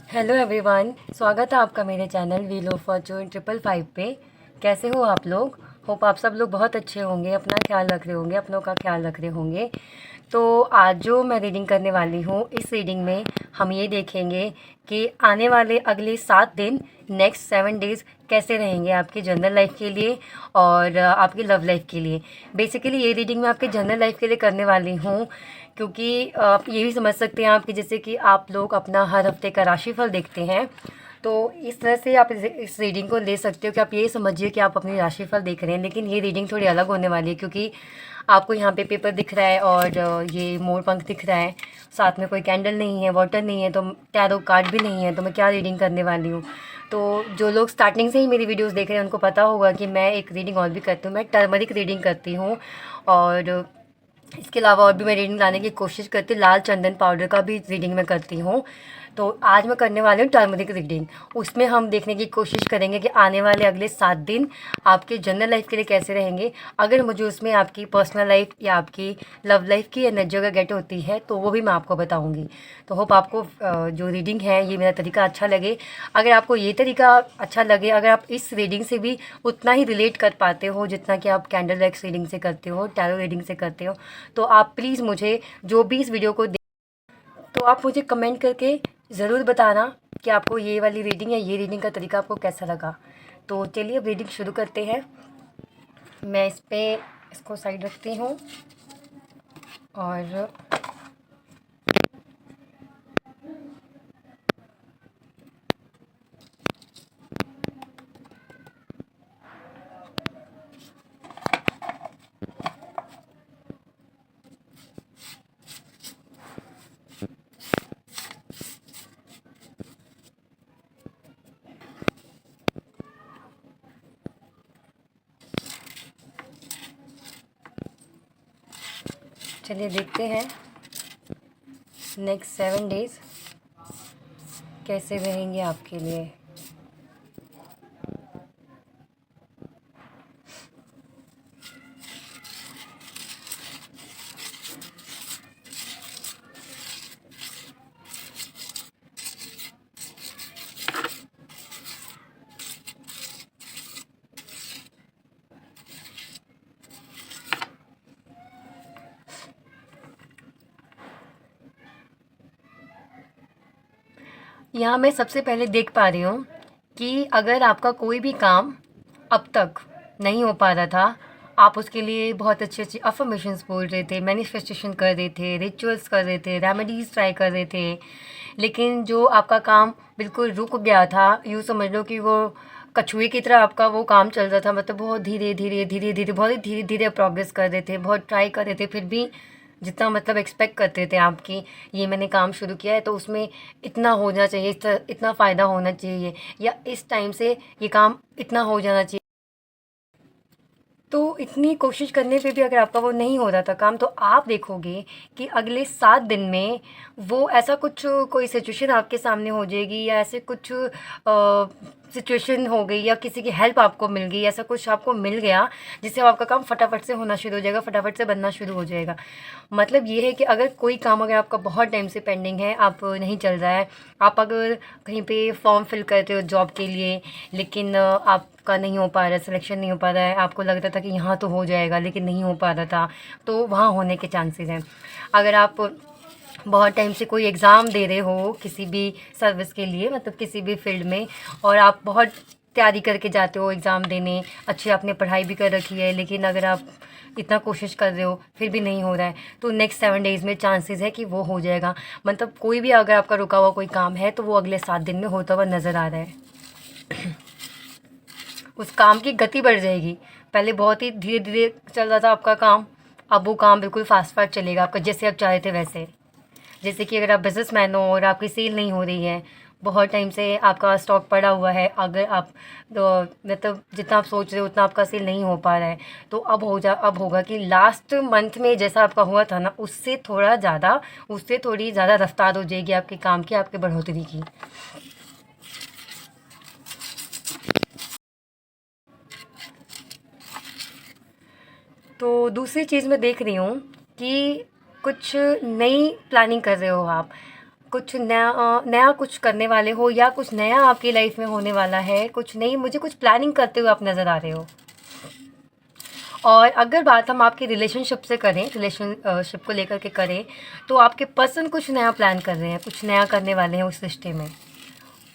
Hello everyone, स्वागत है आपका मेरे चैनल व्हील ऑफ फॉर्चून 555 पे। कैसे हो आप लोग? होप आप सब लोग बहुत अच्छे होंगे, अपना ख्याल रख रहे होंगे, अपनों का ख्याल रख रहे होंगे। तो आज जो मैं रीडिंग करने वाली हूँ, इस रीडिंग में हम ये देखेंगे कि आने वाले अगले 7 दिन, नेक्स्ट 7 डेज़ कैसे रहेंगे आपकी जनरल लाइफ के लिए और आपकी लव लाइफ के लिए। बेसिकली ये रीडिंग मैं आपकी जनरल लाइफ के लिए करने वाली हूँ, क्योंकि आप ये भी समझ सकते हैं आपकी, जैसे कि आप लोग अपना हर हफ्ते का राशिफल देखते हैं, तो इस तरह से आप इस रीडिंग को ले सकते हो कि आप ये समझिए कि आप अपनी राशिफल देख रहे हैं। लेकिन ये रीडिंग थोड़ी अलग होने वाली है, क्योंकि आपको यहाँ पे पेपर दिख रहा है और ये मोर पंख दिख रहा है, साथ में कोई कैंडल नहीं है, वाटर नहीं है, तो टैरो कार्ड भी नहीं है, तो मैं क्या रीडिंग करने वाली हूँ। तो जो लोग स्टार्टिंग से ही मेरी वीडियोस देख रहे हैं उनको पता होगा कि मैं एक रीडिंग और भी करती हूँ, मैं टर्मरिक रीडिंग करती हूँ। और इसके अलावा और भी मैं रीडिंग लाने की कोशिश करती हूँ, लाल चंदन पाउडर का भी रीडिंग मैं करती हूँ। तो आज मैं करने वाली हूँ टर्मरिक रीडिंग। उसमें हम देखने की कोशिश करेंगे कि आने वाले अगले 7 दिन आपके जनरल लाइफ के लिए कैसे रहेंगे। अगर मुझे उसमें आपकी पर्सनल लाइफ या आपकी लव लाइफ की एनर्जी अगर गेट होती है तो वो भी मैं आपको बताऊँगी। तो होप आपको जो रीडिंग है ये मेरा तरीका अच्छा लगे। अगर आपको ये तरीका अच्छा लगे, अगर आप इस रीडिंग से भी उतना ही रिलेट कर पाते हो जितना कि आप कैंडल लाइट रीडिंग से करते हो, टैरो रीडिंग से करते हो, तो आप प्लीज़ मुझे जो भी इस वीडियो को तो आप मुझे कमेंट करके ज़रूर बताना कि आपको ये वाली रीडिंग या ये रीडिंग का तरीका आपको कैसा लगा। तो चलिए अब रीडिंग शुरू करते हैं। मैं इसको साइड रखती हूँ और चलिए देखते हैं नेक्स्ट 7 डेज़ कैसे रहेंगे आपके लिए। यहाँ मैं सबसे पहले देख पा रही हूँ कि अगर आपका कोई भी काम अब तक नहीं हो पा रहा था, आप उसके लिए बहुत अच्छी अच्छी अफर्मेशंस बोल रहे थे, मैनिफेस्टेशन कर रहे थे, रिचुअल्स कर रहे थे, रेमेडीज़ ट्राई कर रहे थे, लेकिन जो आपका काम बिल्कुल रुक गया था, यूँ समझ लो कि वो कछुए की तरह आपका वो काम चल रहा था, मतलब बहुत धीरे धीरे धीरे धीरे बहुत ही धीरे धीरे प्रोग्रेस कर रहे थे, बहुत ट्राई कर रहे थे, फिर भी जितना मतलब एक्सपेक्ट करते थे आपकी, ये मैंने काम शुरू किया है तो उसमें इतना होना चाहिए, इतना फ़ायदा होना चाहिए, या इस टाइम से ये काम इतना हो जाना चाहिए। तो इतनी कोशिश करने पे भी अगर आपका वो नहीं हो रहा था काम, तो आप देखोगे कि अगले 7 दिन में वो ऐसा कुछ कोई सिचुएशन आपके सामने हो जाएगी, या ऐसे कुछ सिचुएशन हो गई, या किसी की हेल्प आपको मिल गई, ऐसा कुछ आपको मिल गया जिससे आपका काम फटाफट से होना शुरू हो जाएगा, फटाफट से बनना शुरू हो जाएगा। मतलब ये है कि अगर कोई काम अगर आपका बहुत टाइम से पेंडिंग है, आप नहीं चल रहा है, आप अगर कहीं पे फॉर्म फिल करते हो जॉब के लिए, लेकिन आपका नहीं हो पा रहा है, सिलेक्शन नहीं हो पा रहा है, आपको लग रहा था कि यहाँ तो हो जाएगा लेकिन नहीं हो पा रहा था, तो वहाँ होने के चांसेस हैं। अगर आप बहुत टाइम से कोई एग्ज़ाम दे रहे हो किसी भी सर्विस के लिए, मतलब किसी भी फील्ड में, और आप बहुत तैयारी करके जाते हो एग्ज़ाम देने, अच्छी आपने पढ़ाई भी कर रखी है, लेकिन अगर आप इतना कोशिश कर रहे हो फिर भी नहीं हो रहा है, तो नेक्स्ट 7 डेज़ में चांसेस है कि वो हो जाएगा। मतलब कोई भी अगर आपका रुका हुआ कोई काम है तो वो अगले 7 दिन में होता हुआ नज़र आ रहा है। उस काम की गति बढ़ जाएगी। पहले बहुत ही धीरे धीरे चल रहा था आपका काम, अब वो काम बिल्कुल फास्ट फास्ट चलेगा आपका, जैसे आप चाह रहे थे वैसे। जैसे कि अगर आप बिजनेसमैन हो और आपकी सेल नहीं हो रही है, बहुत टाइम से आपका स्टॉक पड़ा हुआ है, अगर आप मतलब जितना आप सोच रहे हो उतना आपका सेल नहीं हो पा रहा है, तो अब होगा कि लास्ट मंथ में जैसा आपका हुआ था ना, उससे थोड़ी ज़्यादा रफ्तार हो जाएगी आपके काम की, आपके बढ़ोतरी की। तो दूसरी चीज़ मैं देख रही हूँ कि कुछ नई प्लानिंग कर रहे हो आप, कुछ नया कुछ करने वाले हो, या कुछ नया आपकी लाइफ में होने वाला है, कुछ नई, मुझे कुछ प्लानिंग करते हुए आप नज़र आ रहे हो। और अगर बात हम आपके रिलेशनशिप से करें, रिलेशनशिप को लेकर के करें, तो आपके पर्सन कुछ नया प्लान कर रहे हैं, कुछ नया करने वाले हैं उस रिश्ते में।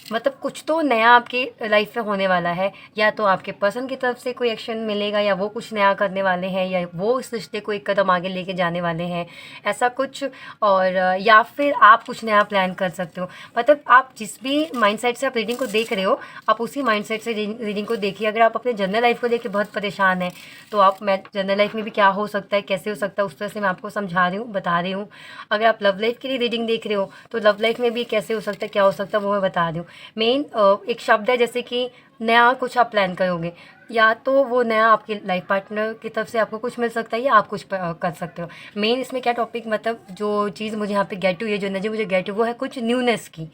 मतलब कुछ तो नया आपकी लाइफ में होने वाला है, या तो आपके पर्सन की तरफ से कोई एक्शन मिलेगा, या वो कुछ नया करने वाले हैं, या वो इस रिश्ते को एक कदम आगे लेके जाने वाले हैं, ऐसा कुछ। और या फिर आप कुछ नया प्लान कर सकते हो। मतलब आप जिस भी माइंडसेट से आप रीडिंग को देख रहे हो, आप उसी माइंडसेट से रीडिंग को देखिए। अगर आप अपने जनरल लाइफ को लेकर बहुत परेशान हैं, तो आप, मैं जनरल लाइफ में भी क्या हो सकता है, कैसे हो सकता है, उस तरह से मैं आपको समझा रही हूँ, बता रही हूँ। अगर आप लव लाइफ के लिए रीडिंग देख रहे हो, तो लव लाइफ में भी कैसे हो सकता है, क्या हो सकता है, वो मैं बता रही हूँ। मेन एक शब्द है, जैसे कि नया कुछ आप प्लान करोगे, या तो वो नया आपके लाइफ पार्टनर की तरफ से आपको कुछ मिल सकता है, या आप कुछ कर सकते हो। मेन इसमें क्या टॉपिक, मतलब जो चीज़ मुझे यहाँ पे गेट हुई है, जो एनर्जी मुझे गेट हुई, वो है कुछ न्यूनेस की।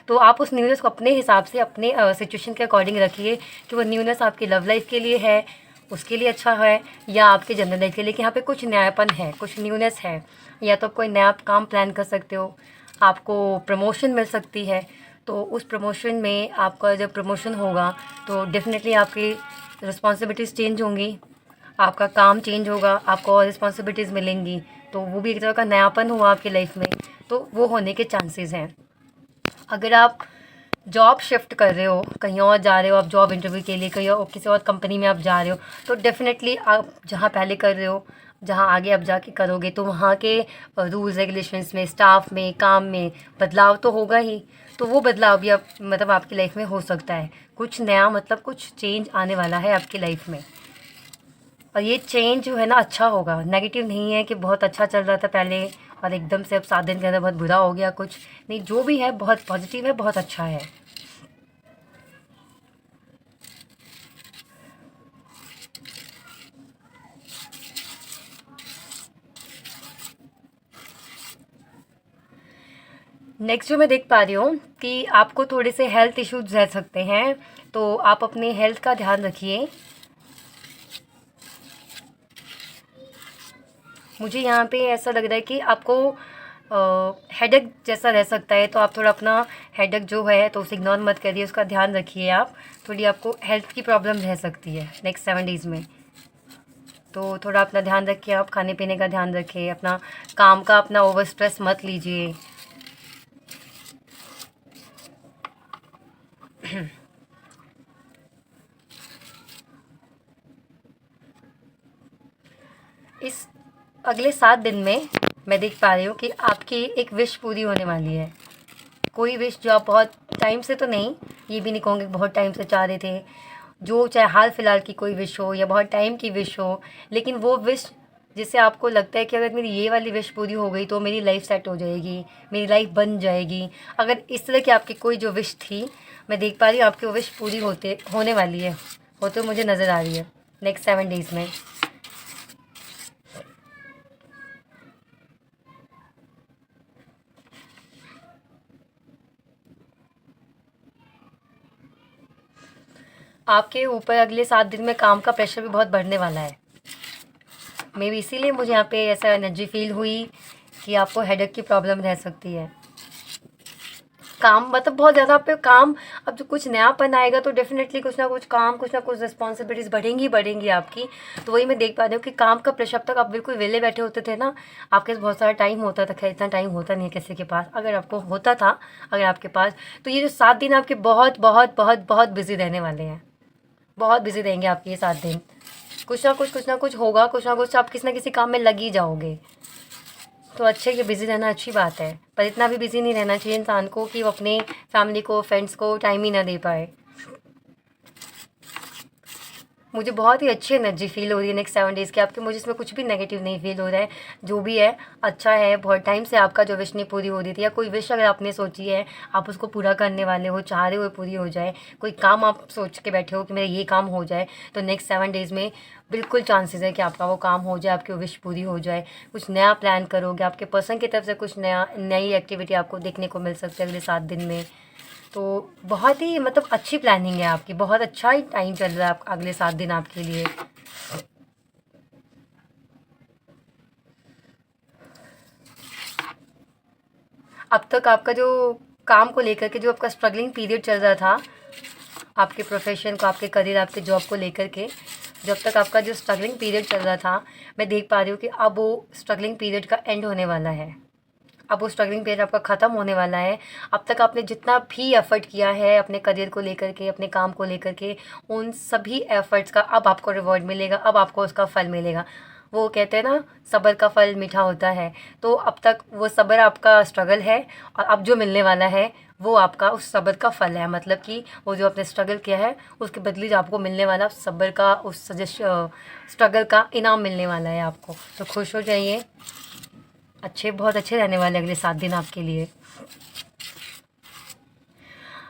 तो आप उस न्यूनेस को अपने हिसाब से, अपने सिचुएशन के अकॉर्डिंग रखिए कि वो न्यूनेस आपकी लव लाइफ के लिए है, उसके लिए अच्छा है, या आपके जनरल लाइफ के लिए, कि यहाँ पे कुछ नयापन है, कुछ न्यूनेस है। या तो आप कोई नया काम प्लान कर सकते हो, आपको प्रमोशन मिल सकती है, तो उस प्रमोशन में, आपका जब प्रमोशन होगा तो डेफ़िनेटली आपकी रिस्पॉन्सिबिलिटीज़ चेंज होंगी, आपका काम चेंज होगा, आपको और रिस्पॉन्सिबिलिटीज़ मिलेंगी, तो वो भी एक तरह का नयापन हुआ आपकी लाइफ में, तो वो होने के चांसेस हैं। अगर आप जॉब शिफ्ट कर रहे हो, कहीं और जा रहे हो, आप जॉब इंटरव्यू के लिए कहीं और किसी और कंपनी में आप जा रहे हो, तो डेफ़िनेटली आप जहाँ पहले कर रहे हो, जहाँ आगे आप जाके करोगे, तो वहाँ के रूल्स रेगुलेशंस में, स्टाफ में, काम में बदलाव तो होगा ही। तो वो बदलाव भी आप, मतलब आपकी लाइफ में हो सकता है कुछ नया, मतलब कुछ चेंज आने वाला है आपकी लाइफ में। और ये चेंज जो है ना, अच्छा होगा, नेगेटिव नहीं है कि बहुत अच्छा चल रहा था पहले और एकदम से अब 7 दिन के अंदर बहुत बुरा हो गया, कुछ नहीं, जो भी है बहुत पॉजिटिव है, बहुत अच्छा है। नेक्स्ट जो मैं देख पा रही हूँ कि आपको थोड़े से हेल्थ इश्यूज रह सकते हैं, तो आप अपने हेल्थ का ध्यान रखिए। मुझे यहाँ पे ऐसा लग रहा है कि आपको हेडेक जैसा रह सकता है, तो आप थोड़ा अपना हेडेक जो है तो उसे इग्नोर मत करिए, उसका ध्यान रखिए। आप थोड़ी, आपको हेल्थ की प्रॉब्लम रह सकती है नेक्स्ट 7 डेज़ में, तो थोड़ा अपना ध्यान रखिए। आप खाने पीने का ध्यान रखिए, अपना काम का, अपना ओवर स्ट्रेस मत लीजिए। इस अगले 7 दिन में मैं देख पा रही हूँ कि आपकी एक विश पूरी होने वाली है। कोई विश जो आप बहुत टाइम से, तो नहीं, ये भी नहीं कहूँगी बहुत टाइम से चाह रहे थे, जो चाहे हाल फिलहाल की कोई विश हो या बहुत टाइम की विश हो, लेकिन वो विश जिससे आपको लगता है कि अगर मेरी ये वाली विश पूरी हो गई तो मेरी लाइफ सेट हो जाएगी, मेरी लाइफ बन जाएगी। अगर इस तरह की आपकी कोई जो विश थी, मैं देख पा रही हूँ आपकी वो विश पूरी होने वाली है, होते मुझे नज़र आ रही है नेक्स्ट 7 डेज़ में। आपके ऊपर अगले 7 दिन में काम का प्रेशर भी बहुत बढ़ने वाला है। मे बी इसीलिए मुझे यहाँ पे ऐसा एनर्जी फील हुई कि आपको हेडेक की प्रॉब्लम रह सकती है। काम, मतलब बहुत ज़्यादा आप पे काम, अब जो कुछ नयापन आएगा तो डेफ़िनेटली कुछ ना कुछ काम, कुछ ना कुछ रिस्पॉन्सिबिलिटीज़ बढ़ेंगी आपकी। तो वही मैं देख पा रही हूँ कि काम का प्रेशर, अब तक आप बिल्कुल वेले बैठे होते थे ना, आपके पास बहुत सारा टाइम होता था। खैर इतना टाइम होता नहीं है किसी के पास, अगर आपको होता था, अगर आपके पास, तो ये जो 7 दिन आपके बहुत बहुत बहुत बहुत बिजी रहने वाले हैं, बहुत बिजी रहेंगे आपके ये 7 दिन। कुछ ना कुछ होगा, कुछ ना कुछ आप किसी ना किसी काम में लग ही जाओगे। तो अच्छे कि बिज़ी रहना अच्छी बात है, पर इतना भी बिज़ी नहीं रहना चाहिए इंसान को कि वो अपने फैमिली को, फ्रेंड्स को टाइम ही ना दे पाए। मुझे बहुत ही अच्छी एनर्जी फ़ील हो रही है नेक्स्ट 7 डेज़ की आपकी। मुझे इसमें कुछ भी नेगेटिव नहीं फ़ील हो रहा है। जो भी है अच्छा है। बहुत टाइम से आपका जो विश नहीं पूरी हो रही थी, या कोई विश अगर आपने सोची है, आप उसको पूरा करने वाले हो, चाह रहे हो पूरी हो जाए। कोई काम आप सोच के बैठे हो कि मेरा ये काम हो जाए, तो नेक्स्ट 7 डेज़ में बिल्कुल चांसेस है कि आपका वो काम हो जाए, आपकी वो विश पूरी हो जाए। कुछ नया प्लान करोगे, आपके पर्सन की तरफ से कुछ नई एक्टिविटी आपको देखने को मिल सकती है अगले 7 दिन में। तो बहुत ही, मतलब अच्छी प्लानिंग है आपकी, बहुत अच्छा ही टाइम चल रहा है आप अगले 7 दिन आपके लिए। अब तक आपका जो काम को लेकर के जो आपका स्ट्रगलिंग पीरियड चल रहा था, आपके प्रोफेशन को, आपके करियर, आपके जॉब को लेकर के, जब तक आपका जो स्ट्रगलिंग पीरियड चल रहा था, मैं देख पा रही हूँ कि अब वो स्ट्रगलिंग पीरियड का एंड होने वाला है। अब वो स्ट्रगलिंग पीरियड आपका ख़त्म होने वाला है। अब तक आपने जितना भी एफ़र्ट किया है अपने करियर को लेकर के, अपने काम को लेकर के, उन सभी एफ़र्ट्स का अब आपको रिवॉर्ड मिलेगा, अब आपको उसका फल मिलेगा। वो कहते हैं ना, सब्र का फल मीठा होता है। तो अब तक वो सब्र आपका स्ट्रगल है, और अब जो मिलने वाला है वो आपका उस सब्र का फल है। मतलब कि वो जो आपने स्ट्रगल किया है उसके बदले जो आपको मिलने वाला सब्र का, उस स्ट्रगल का इनाम मिलने वाला है आपको। तो खुश हो जाइए, बहुत अच्छे रहने वाले अगले 7 दिन आपके लिए।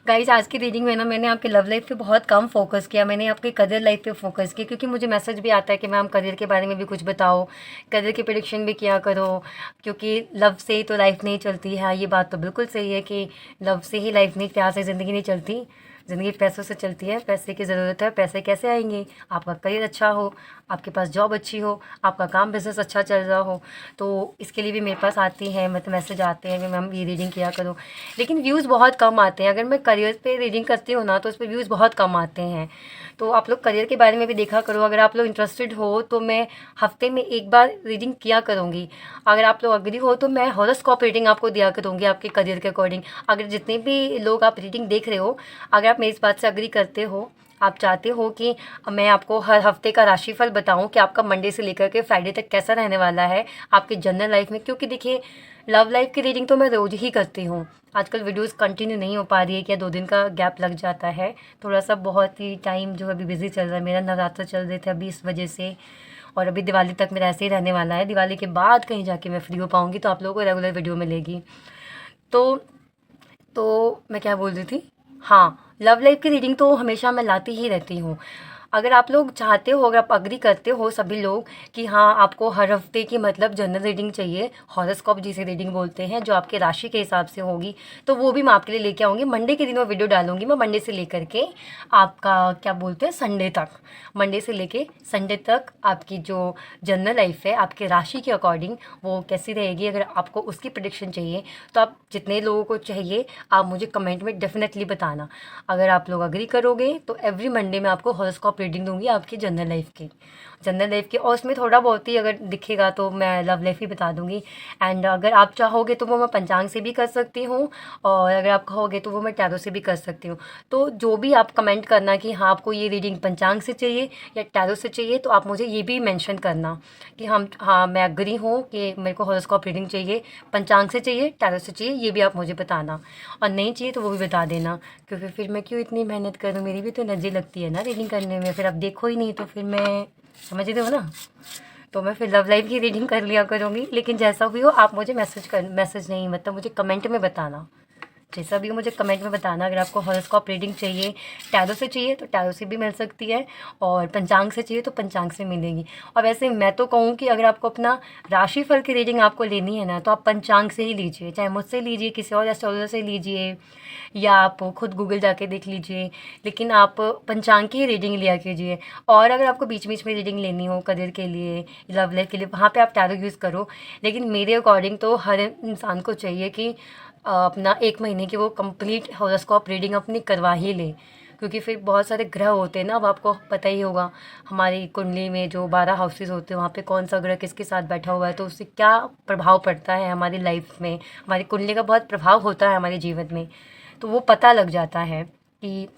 गाइस, आज की रीडिंग में ना मैंने आपके लव लाइफ पे बहुत कम फोकस किया, मैंने आपके करियर लाइफ पे फोकस किया, क्योंकि मुझे मैसेज भी आता है कि मैम करियर के बारे में भी कुछ बताओ, करियर की प्रेडिक्शन भी किया करो, क्योंकि लव से ही तो लाइफ नहीं चलती है। ये बात तो बिल्कुल सही है कि लव से ही लाइफ नहीं, प्यार से ज़िंदगी नहीं चलती, ज़िंदगी पैसों से चलती है। पैसे की ज़रूरत है, पैसे कैसे आएंगे? आपका करियर अच्छा हो, आपके पास जॉब अच्छी हो, आपका काम बिज़नेस अच्छा चल रहा हो, तो इसके लिए भी मेरे पास आती है, मतलब मैसेज आते हैं कि मैम ये रीडिंग किया करो। लेकिन व्यूज़ बहुत कम आते हैं। अगर मैं करियर पे रीडिंग करती हूँ ना, तो उस पर व्यूज़ बहुत कम आते हैं। तो आप लोग करियर के बारे में भी देखा करो। अगर आप लोग इंटरेस्टेड हो तो मैं हफ्ते में 1 बार रीडिंग किया करूँगी। अगर आप लोग एग्री हो तो मैं हॉरोस्कोप रीडिंग आपको दिया करूँगी आपके करियर के अकॉर्डिंग। अगर जितने भी लोग आप रीडिंग देख रहे हो, अगर आप मेरी इस बात से एग्री करते हो, आप चाहते हो कि मैं आपको हर हफ्ते का राशिफल बताऊं कि आपका मंडे से लेकर के फ्राइडे तक कैसा रहने वाला है आपकी जनरल लाइफ में, क्योंकि देखिए लव लाइफ की रीडिंग तो मैं रोज़ ही करती हूँ। आजकल वीडियोस कंटिन्यू नहीं हो पा रही है, क्या 2 दिन का गैप लग जाता है, थोड़ा सा बहुत ही टाइम जो अभी बिज़ी चल रहा है। मेरा नवरात्र चल रहे थे अभी इस वजह से, और अभी दिवाली तक मेरा ऐसे ही रहने वाला है। दिवाली के बाद कहीं जाके मैं फ्री हो पाऊँगी तो आप लोगों को रेगुलर वीडियो मिलेगी। तो मैं क्या बोल रही थी? हाँ, लव लाइफ की रीडिंग तो हमेशा मैं लाती ही रहती हूँ। अगर आप लोग चाहते हो, अगर आप एग्री करते हो सभी लोग कि हाँ आपको हर हफ्ते की मतलब जनरल रीडिंग चाहिए, हॉरोस्कोप जिसे रीडिंग बोलते हैं, जो आपके राशि के हिसाब से होगी, तो वो भी मैं आपके लिए लेके आऊँगी। मंडे के दिन वो वीडियो डालूँगी मैं, मंडे से लेकर के आपका क्या बोलते हैं संडे तक। मंडे से लेके संडे तक आपकी जो जनरल लाइफ है आपके राशि के अकॉर्डिंग वो कैसी रहेगी, अगर आपको उसकी प्रेडिक्शन चाहिए तो आप जितने लोगों को चाहिए आप मुझे कमेंट में डेफिनेटली बताना। अगर आप लोग एग्री करोगे तो एवरी मंडे मैं आपको हॉरोस्कोप रीडिंग दूंगी आपकी जनरल लाइफ की, और उसमें थोड़ा बहुत ही अगर दिखेगा तो मैं लव लाइफ ही बता दूंगी। एंड अगर आप चाहोगे तो वो मैं पंचांग से भी कर सकती हूँ, और अगर आप कहोगे तो वो मैं टैरो से भी कर सकती हूँ। तो जो भी आप कमेंट करना कि हाँ आपको ये रीडिंग पंचांग से चाहिए या टैरो से चाहिए, तो आप मुझे ये भी मेंशन करना कि हाँ मैं एग्री हूँ कि मेरे को हॉरोस्कोप रीडिंग चाहिए, पंचांग से चाहिए, टैरो से चाहिए, ये भी आप मुझे बताना। और नहीं चाहिए तो वो भी बता देना, क्योंकि फिर मैं क्यों इतनी मेहनत करूँ, मेरी भी तो एनर्जी लगती है ना रीडिंग करने में। फिर आप देखो ही नहीं तो फिर मैं, समझ रहे हो ना, तो मैं फिर लव लाइफ की रीडिंग कर लिया करूँगी। लेकिन जैसा भी हो आप मुझे मैसेज नहीं, मतलब मुझे कमेंट में बताना, जैसा भी हो मुझे कमेंट में बताना। अगर आपको हॉरोस्कोप रीडिंग चाहिए, टैरो से चाहिए तो टैरो से भी मिल सकती है, और पंचांग से चाहिए तो पंचांग से मिलेगी। और वैसे मैं तो कहूँ कि अगर आपको अपना राशिफल की रीडिंग आपको लेनी है ना, तो आप पंचांग से ही लीजिए, चाहे मुझसे लीजिए, किसी और एस्ट्रोलॉजर से लीजिए, या आप खुद गूगल जाके देख लीजिए, लेकिन आप पंचांग की ही रीडिंग लिया कीजिए। और अगर आपको बीच बीच में रीडिंग लेनी हो करियर के लिए, लव लाइफ के लिए, वहाँ पे आप टैरो यूज़ करो। लेकिन मेरे अकॉर्डिंग तो हर इंसान को चाहिए कि अपना 1 महीने की वो कंप्लीट हॉरोस्कोप रीडिंग अपनी करवा ही ले, क्योंकि फिर बहुत सारे ग्रह होते हैं ना, अब आपको पता ही होगा हमारी कुंडली में जो 12 हाउसेस होते हैं वहाँ पे कौन सा ग्रह किसके साथ बैठा हुआ है, तो उससे क्या प्रभाव पड़ता है हमारी लाइफ में। हमारी कुंडली का बहुत प्रभाव होता है हमारे जीवन में, तो वो पता लग जाता है कि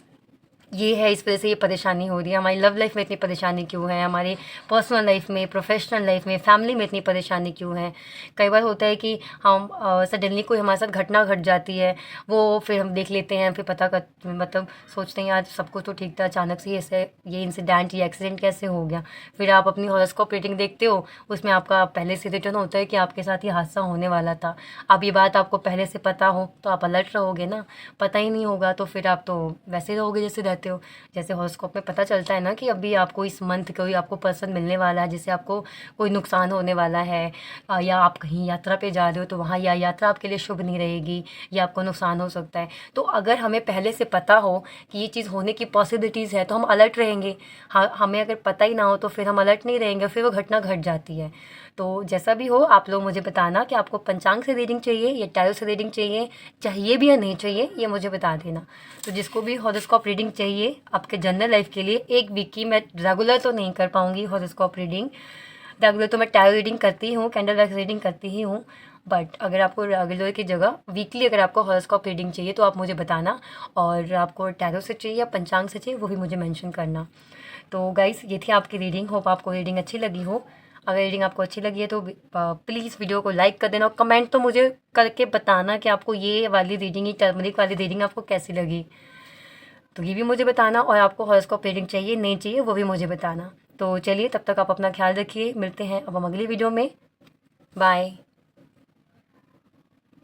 ये है, इस वजह से ये परेशानी हो रही है, हमारी लव लाइफ में इतनी परेशानी क्यों है, हमारे पर्सनल लाइफ में, प्रोफेशनल लाइफ में, फैमिली में इतनी परेशानी क्यों है। कई बार होता है कि हम सडनली कोई हमारे साथ घटना घट जाती है, वो फिर हम देख लेते हैं, फिर पता कर मतलब सोचते हैं आज सब कुछ तो ठीक था, अचानक से ऐसे ये इंसिडेंट, ये एक्सीडेंट कैसे हो गया। फिर आप अपनी हॉरोस्कोप रीडिंग देखते हो, उसमें आपका पहले से रिटर्न होता है कि आपके साथ ये हादसा होने वाला था। अब ये बात आपको पहले से पता हो तो आप अलर्ट रहोगे ना, पता ही नहीं होगा तो फिर आप तो वैसे रहोगे जैसे रहते हो। जैसे हॉरोस्कोप में पता चलता है ना कि अभी आपको इस मंथ कोई आपको पर्सन मिलने वाला है जिससे आपको कोई नुकसान होने वाला है, या आप कहीं यात्रा पे जा रहे हो तो वहाँ या यात्रा आपके लिए शुभ नहीं रहेगी, या आपको नुकसान हो सकता है। तो अगर हमें पहले से पता हो कि ये चीज़ होने की पॉसिबिलिटीज़ है तो हम अलर्ट रहेंगे। हाँ, हमें अगर पता ही ना हो तो फिर हम अलर्ट नहीं रहेंगे, फिर वो घटना घट जाती है। तो जैसा भी हो आप लोग मुझे बताना कि आपको पंचांग से रीडिंग चाहिए या टैरो से रीडिंग चाहिए भी या नहीं चाहिए, ये मुझे बता देना। तो जिसको भी हॉरोस्कोप रीडिंग चाहिए आपके जनरल लाइफ के लिए, एक वीक की, मैं रेगुलर तो नहीं कर पाऊँगी हॉरोस्कोप रीडिंग, रेगुलर तो मैं टैरो रीडिंग करती हूँ, कैंडल वैक्स रीडिंग करती ही हूँ, बट अगर आपको रेगुलर की जगह वीकली अगर आपको हॉरोस्कोप रीडिंग चाहिए तो आप मुझे बताना, और आपको टैरो से चाहिए या पंचांग से चाहिए वो भी मुझे मेंशन करना। तो गाइस ये थी आपकी रीडिंग, होप आपको रीडिंग अच्छी लगी हो। अगर रीडिंग आपको अच्छी लगी है तो प्लीज़ वीडियो को लाइक कर देना और कमेंट तो मुझे करके बताना कि आपको ये वाली रीडिंग, ये टर्मरिक वाली रीडिंग आपको कैसी लगी, तो ये भी मुझे बताना। और आपको हॉरोस्कोप रीडिंग चाहिए नहीं चाहिए वो भी मुझे बताना। तो चलिए तब तक आप अपना ख्याल रखिए, मिलते हैं अब हम अगली वीडियो में। बाय।